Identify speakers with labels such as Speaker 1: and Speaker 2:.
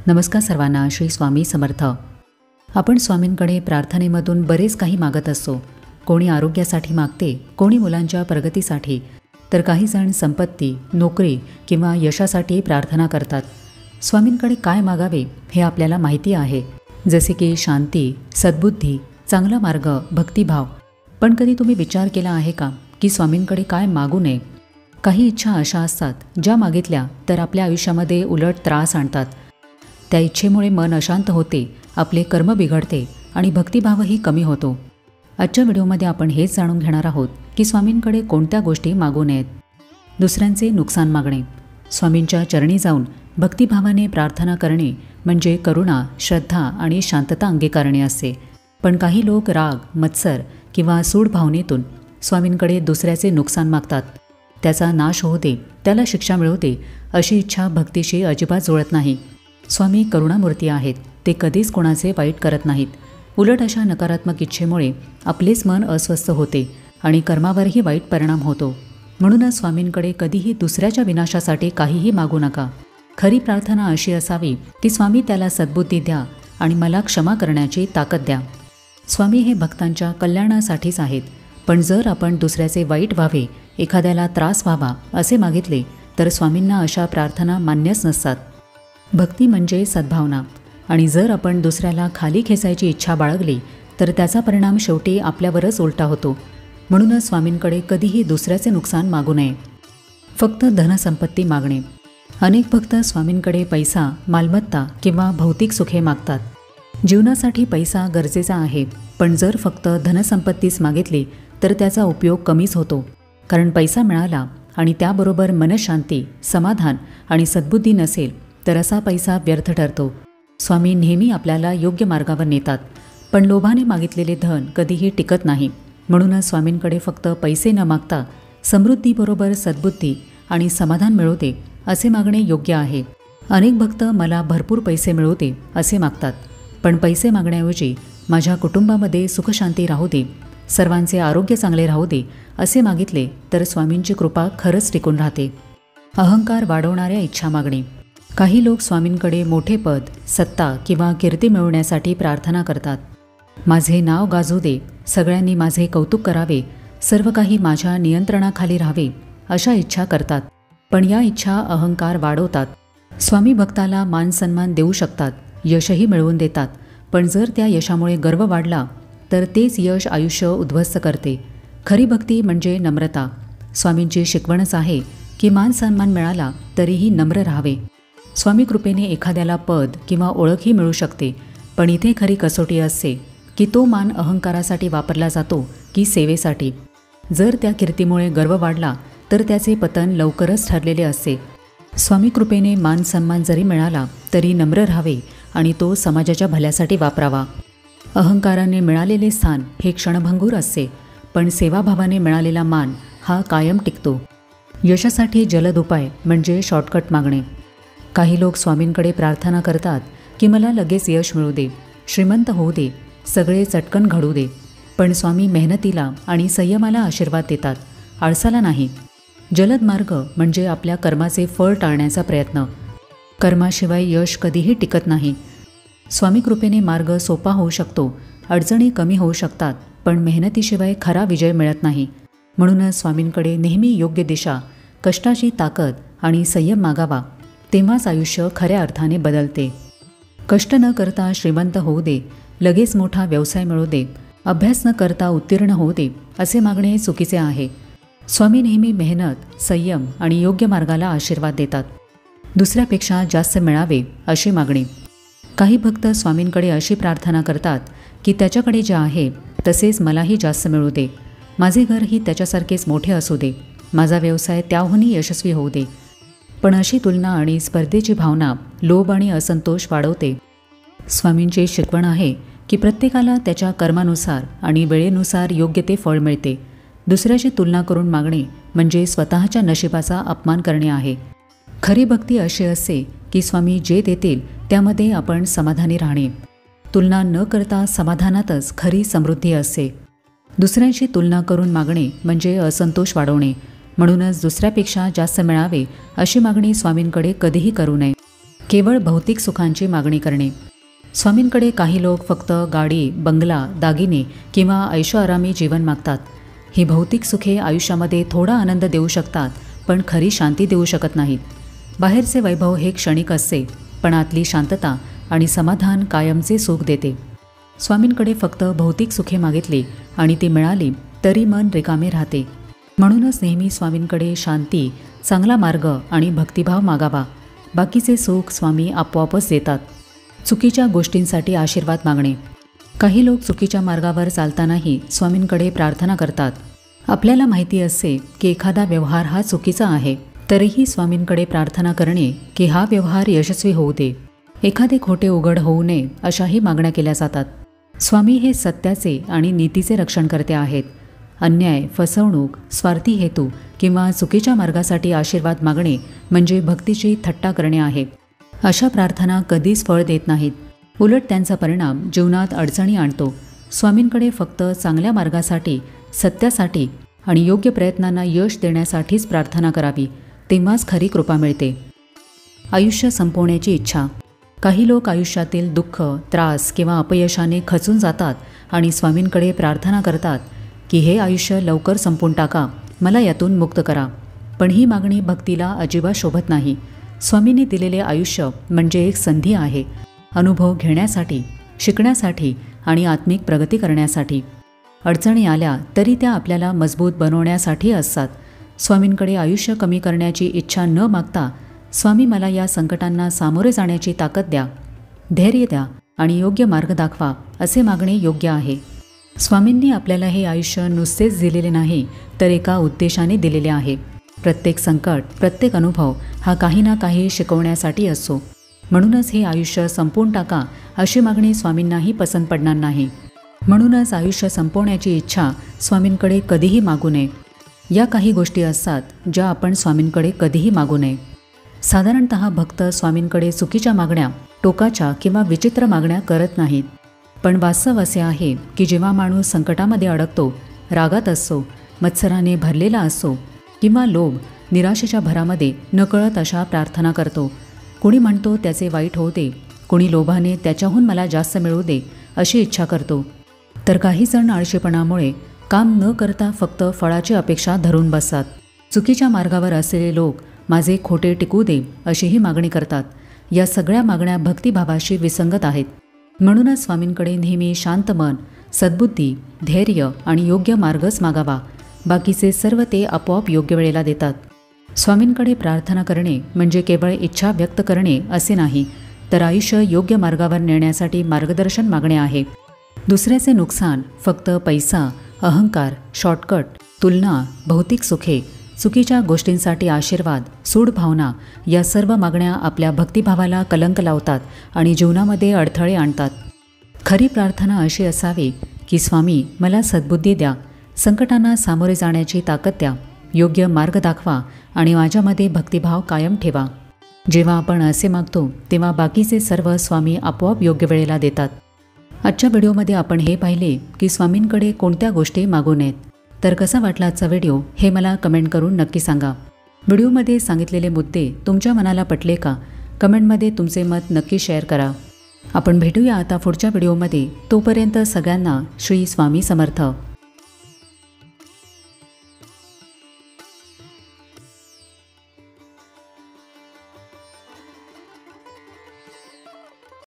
Speaker 1: नमस्कार सर्वांना. श्री स्वामी समर्थ. आपण स्वामींकडे प्रार्थनेमधून बरेच काही मागत असतो. कोणी आरोग्यासाठी मागते, कोणी मुलांच्या प्रगतीसाठी, तर काही जण संपत्ती, नोकरी किंवा यशासाठी प्रार्थना करतात. स्वामींकडे काय मागावे हे आपल्याला माहिती आहे, जसे की शांती, सद्बुद्धी, चांगला मार्ग, भक्तिभाव. पण कधी तुम्ही विचार केला आहे का की स्वामींकडे काय मागू नये? काही इच्छा अशा असतात ज्या मागितल्या तर आपल्या आयुष्यामध्ये उलट त्रास आणतात. त्या इच्छेमुळे मन अशांत होते, आपले कर्म बिघडते आणि भक्तिभावही कमी होतो. आजच्या व्हिडिओमध्ये आपण हेच जाणून घेणार आहोत की स्वामींकडे कोणत्या गोष्टी मागू नयेत. दुसऱ्यांचे नुकसान मागणे. स्वामींच्या चरणी जाऊन भक्तिभावाने प्रार्थना करणे म्हणजे करुणा, श्रद्धा आणि शांतता अंगीकारणे असते. पण काही लोक राग, मत्सर किंवा सूड भावनेतून स्वामींकडे दुसऱ्याचे नुकसान मागतात. त्याचा नाश होऊ दे, त्याला शिक्षा मिळू दे, अशी इच्छा भक्तीशी अजिबात जुळत नाही. स्वामी करुणामूर्ती आहेत. ते कधीच कोणाचे वाईट करत नाहीत. उलट अशा नकारात्मक इच्छेमुळे आपलेच मन अस्वस्थ होते आणि कर्मावरही वाईट परिणाम होतो. म्हणूनच स्वामींकडे कधीही दुसऱ्याच्या विनाशासाठी काहीही मागू नका. खरी प्रार्थना अशी असावी की स्वामी त्याला सद्बुद्धी द्या आणि मला क्षमा करण्याची ताकद द्या. स्वामी हे भक्तांच्या कल्याणासाठीच आहेत. पण जर आपण दुसऱ्याचे वाईट व्हावे, एखाद्याला त्रास व्हावा असे मागितले तर स्वामींना अशा प्रार्थना मान्यच नसतात. भक्ती म्हणजे सद्भावना, आणि जर आपण दुसऱ्याला खाली खेचायची इच्छा बाळगली तर त्याचा परिणाम शेवटी आपल्यावरच उलटा होतो. म्हणूनच स्वामींकडे कधीही दुसऱ्याचे नुकसान मागू नये. फक्त धनसंपत्ती मागणे. अनेक भक्त स्वामींकडे पैसा, मालमत्ता किंवा भौतिक सुखे मागतात. जीवनासाठी पैसा गरजेचा आहे, पण जर फक्त धनसंपत्तीच मागितली तर त्याचा उपयोग कमीच होतो. कारण पैसा मिळाला आणि त्याबरोबर मनशांती, समाधान आणि सद्बुद्धी नसेल तर असा पैसा व्यर्थ ठरतो. स्वामी नेहमी आपल्याला योग्य मार्गावर नेतात, पण लोभाने मागितलेले धन कधीही टिकत नाही. म्हणूनच स्वामींकडे फक्त पैसे न मागता समृद्धीबरोबर सद्बुद्धी आणि समाधान मिळू दे असे मागणे योग्य आहे. अनेक भक्त मला भरपूर पैसे मिळू दे असे मागतात, पण पैसे मागण्याऐवजी माझ्या कुटुंबामध्ये सुखशांती राहू दे, सर्वांचे आरोग्य चांगले राहू दे असे मागितले तर स्वामींची कृपा खरंच टिकून राहते. अहंकार वाढवणाऱ्या इच्छा मागणे. काही लोक स्वामींकडे मोठे पद, सत्ता किंवा कीर्ती मिळवण्यासाठी प्रार्थना करतात. माझे नाव गाजू दे, सगळ्यांनी माझे कौतुक करावे, सर्व काही माझ्या नियंत्रणाखाली राहावे अशा इच्छा करतात. पण या इच्छा अहंकार वाढवतात. स्वामी भक्ताला मान सन्मान देऊ शकतात, यशही मिळवून देतात, पण जर त्या यशामुळे गर्व वाढला तर तेच यश आयुष्य उद्ध्वस्त करते. खरी भक्ती म्हणजे नम्रता. स्वामींची शिकवणच आहे की मान सन्मान मिळाला तरीही नम्र राहावे. स्वामी कृपेने एखाद्याला पद किंवा ओळखही मिळू शकते, पण इथे खरी कसोटी असते की तो मान अहंकारासाठी वापरला जातो की सेवेसाठी. जर त्या कीर्तीमुळे गर्व वाढला तर त्याचे पतन लवकरच ठरलेले असते. स्वामी कृपेने मान सन्मान जरी मिळाला तरी नम्र राहावे आणि तो समाजाच्या भल्यासाठी वापरावा. अहंकाराने मिळालेले स्थान हे क्षणभंगूर असते, पण सेवाभावाने मिळालेला मान हा कायम टिकतो. यशासाठी जलद उपाय म्हणजे शॉर्टकट मागणे. काही लोक स्वामींकडे प्रार्थना करतात की मला लगेच यश मिळू दे, श्रीमंत होऊ दे, सगळे चटकन घडू दे. पण स्वामी मेहनतीला आणि संयमाला आशीर्वाद देतात, आळसाला नाही. जलद मार्ग म्हणजे आपल्या कर्माचे फळ टाळण्याचा प्रयत्न. कर्माशिवाय यश कधीही टिकत नाही. स्वामी कृपेने मार्ग सोपा होऊ शकतो, अडचणी कमी होऊ शकतात, पण मेहनतीशिवाय खरा विजय मिळत नाही. म्हणूनच स्वामींकडे नेहमी योग्य दिशा, कष्टाची ताकद आणि संयम मागावा, तेव्हाच आयुष्य खऱ्या अर्थाने बदलते. कष्ट न करता श्रीमंत होऊ दे, लगेच मोठा व्यवसाय मिळू दे, अभ्यास न करता उत्तीर्ण होऊ दे असे मागणे चुकीचे आहे. स्वामी नेहमी मेहनत, संयम आणि योग्य मार्गाला आशीर्वाद देतात. दुसऱ्यापेक्षा जास्त मिळावे अशी मागणी. काही भक्त स्वामींकडे अशी प्रार्थना करतात की त्याच्याकडे जे आहे तसेच मलाही जास्त मिळू दे, माझे घरही त्याच्यासारखेच मोठे असू दे, माझा व्यवसाय त्याहूनही यशस्वी होऊ दे. पण अशी तुलना आणि स्पर्धेची भावना लोभ आणि असंतोष वाढवते. स्वामींची शिकवण आहे की प्रत्येकाला त्याच्या कर्मानुसार आणि वेळेनुसार योग्य ते फळ मिळते. दुसऱ्याची तुलना करून मागणे म्हणजे स्वतःच्या नशिबाचा अपमान करणे आहे. खरी भक्ती अशी असते की स्वामी जे देतील त्यामध्ये आपण समाधानी राहणे. तुलना न करता समाधानातच खरी समृद्धी असते. दुसऱ्यांशी तुलना करून मागणे म्हणजे असंतोष वाढवणे. म्हणूनच दुसऱ्यापेक्षा जास्त मिळावे अशी मागणी स्वामींकडे कधीही करू नये. केवळ भौतिक सुखांची मागणी करणे. स्वामींकडे काही लोक फक्त गाडी, बंगला, दागिने किंवा ऐशोआरामी जीवन मागतात. ही भौतिक सुखे आयुष्यामध्ये थोडा आनंद देऊ शकतात, पण खरी शांती देऊ शकत नाहीत. बाहेरचे वैभव हे क्षणिक असते, पण आतली शांतता आणि समाधान कायमचे सुख देते. स्वामींकडे फक्त भौतिक सुखे मागितली आणि ती मिळाली तरी मन रिकामे राहते. म्हणूनच नेहमी स्वामींकडे शांती, चांगला मार्ग आणि भक्तिभाव मागावा. बाकीचे सुख स्वामी आपोआपच देतात. चुकीच्या गोष्टींसाठी आशीर्वाद मागणे. काही लोक चुकीच्या मार्गावर चालतानाही स्वामींकडे प्रार्थना करतात. आपल्याला माहिती असते की एखादा व्यवहार हा चुकीचा आहे, तरीही स्वामींकडे प्रार्थना करणे की हा व्यवहार यशस्वी होऊ दे. एखादे खोटे उघड होऊ नये अशाही मागण्या केल्या जातात. स्वामी हे सत्याचे आणि नीतीचे रक्षणकर्ते आहेत. अन्याय, फसवणूक, स्वार्थी हेतू किंवा चुकीच्या मार्गासाठी आशीर्वाद मागणे म्हणजे भक्तीची थट्टा करणे आहे. अशा प्रार्थना कधीच फळ देत नाहीत. उलट त्यांचा परिणाम जीवनात अडचणी आणतो. स्वामींकडे फक्त चांगल्या मार्गासाठी, सत्यासाठी आणि योग्य प्रयत्नांना यश देण्यासाठीच प्रार्थना करावी, तेव्हाच खरी कृपा मिळते. आयुष्य संपवण्याची इच्छा. काही लोक आयुष्यातील दुःख, त्रास किंवा अपयशाने खचून जातात आणि स्वामींकडे प्रार्थना करतात की हे आयुष्य लवकर संपून टाका, मला यातून मुक्त करा. पण ही मागणी भक्तीला अजिबात शोभत नाही. स्वामींनी दिलेले आयुष्य म्हणजे एक संधी आहे, अनुभव घेण्यासाठी, शिकण्यासाठी आणि आत्मिक प्रगती करण्यासाठी. अडचणी आल्या तरी त्या आपल्याला मजबूत बनवण्यासाठी असतात. स्वामींकडे आयुष्य कमी करण्याची इच्छा न मागता, स्वामी मला या संकटांना सामोरे जाण्याची ताकद द्या, धैर्य द्या आणि योग्य मार्ग दाखवा, असे मागणे योग्य आहे. स्वामींनी आपल्याला हे आयुष्य नुसतेच दिलेले नाही, तर एका उद्देशाने दिलेले आहे. प्रत्येक संकट, प्रत्येक अनुभव हा काही ना काही शिकवण्यासाठी असतो. म्हणूनच हे आयुष्य संपवून टाका अशी मागणी स्वामींनाही पसंत पडणार नाही. म्हणूनच आयुष्य संपवण्याची इच्छा स्वामींकडे कधीही मागू नये. या काही गोष्टी असतात ज्या आपण स्वामींकडे कधीही मागू नये. साधारणतः भक्त स्वामींकडे चुकीच्या मागण्या, टोकाच्या किंवा विचित्र मागण्या करत नाहीत. पण वास्तव असे आहे की जेव्हा माणूस संकटामध्ये अडकतो, रागात असतो, मत्सराने भरलेला असतो किंवा लोभ, निराशेच्या भरामध्ये नकळत अशा प्रार्थना करतो. कुणी म्हणतो त्याचे वाईट होऊ दे, कुणी लोभाने त्याच्याहून मला जास्त मिळू दे अशी इच्छा करतो. तर काही जण आळशीपणामुळे काम न करता फक्त फळाची अपेक्षा धरून बसतात. चुकीच्या मार्गावर असलेले लोक माझे खोटे टिकू दे अशीही मागणी करतात. या सगळ्या मागण्या भक्तिभावाशी विसंगत आहेत. म्हणूनच स्वामींकडे नेहमी शांत मन, सद्बुद्धी, धैर्य आणि योग्य मार्गच मागावा. बाकीचे सर्व ते आपोआप योग्य वेळेला देतात. स्वामींकडे प्रार्थना करणे म्हणजे केवळ इच्छा व्यक्त करणे असे नाही, तर आयुष्य योग्य मार्गावर नेण्यासाठी मार्गदर्शन मागणे आहे. दुसऱ्याचे नुकसान, फक्त पैसा, अहंकार, शॉर्टकट, तुलना, भौतिक सुखे, चुकीच्या गोष्टींसाठी आशीर्वाद, सूड भावना या सर्व मागण्या आपल्या भक्तिभावाला कलंक लावतात आणि जीवनामध्ये अडथळे आणतात. खरी प्रार्थना अशी असावी की स्वामी मला सद्बुद्धी द्या, संकटांना सामोरे जाण्याची ताकद द्या, योग्य मार्ग दाखवा आणि माझ्यामध्ये भक्तिभाव कायम ठेवा. जेव्हा आपण असे मागतो तेव्हा बाकीचे सर्व स्वामी आपोआप योग्य वेळेला देतात. आजच्या व्हिडिओमध्ये आपण हे पाहिले की स्वामींकडे कोणत्या गोष्टी मागू नयेत. तर कसा वाटला आजचा व्हिडिओ हे मला कमेंट करून नक्की सांगा. व्हिडिओमध्ये सांगितलेले मुद्दे तुमच्या मनाला पटले का? कमेंटमध्ये तुमचे मत नक्की शेअर करा. आपण भेटूया आता पुढच्या व्हिडिओमध्ये. तोपर्यंत सगळ्यांना श्री स्वामी समर्थ.